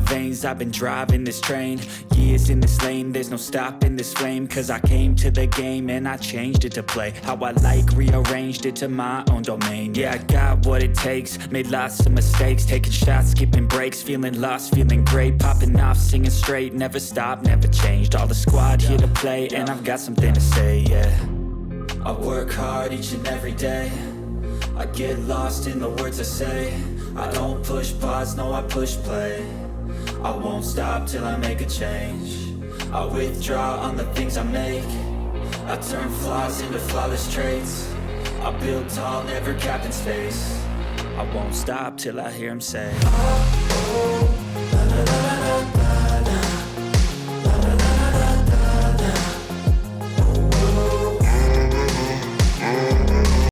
veins, I've been driving this train. Years in this lane, there's no stopping this flame. Cause I came to the game and I changed it to play how I like, rearranged it to my own domain. Yeah, I got what it takes, made lots of mistakes, taking shots, skipping breaks, feeling lost, feeling great, popping off, singing straight, never stopped, never changed. All the squad here to play, and I've got something to say, yeah. I work hard each and every day, I get lost in the words I say. I don't push pause, no I push play. I won't stop till I make a change. I withdraw on the things I make. I turn flaws into flawless traits. I build tall, never capped in space. I won't stop till I hear him say